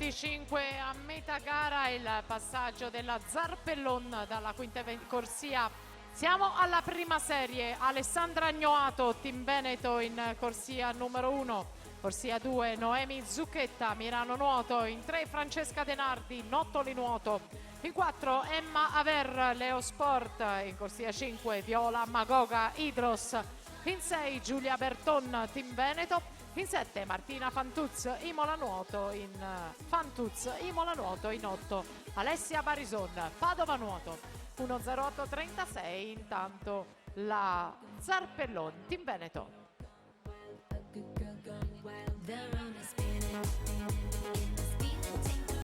25 a metà gara il passaggio della Zarpellon dalla quinta corsia. Siamo alla prima serie, Alessandra Agnoato, Team Veneto in corsia numero 1, corsia 2 Noemi Zucchetta, Milano Nuoto, in 3 Francesca Denardi, Nottoli Nuoto, in 4 Emma Aver, Leo Sport, in corsia 5 Viola Magoga, Idros, in 6 Giulia Berton, Team Veneto, in 7 Martina Fantuz, Imola Nuoto, in Fantuz, Imola Nuoto, in 8 Alessia Barison, Padova Nuoto. 1:08:36, intanto la Zarpellon, Team Veneto.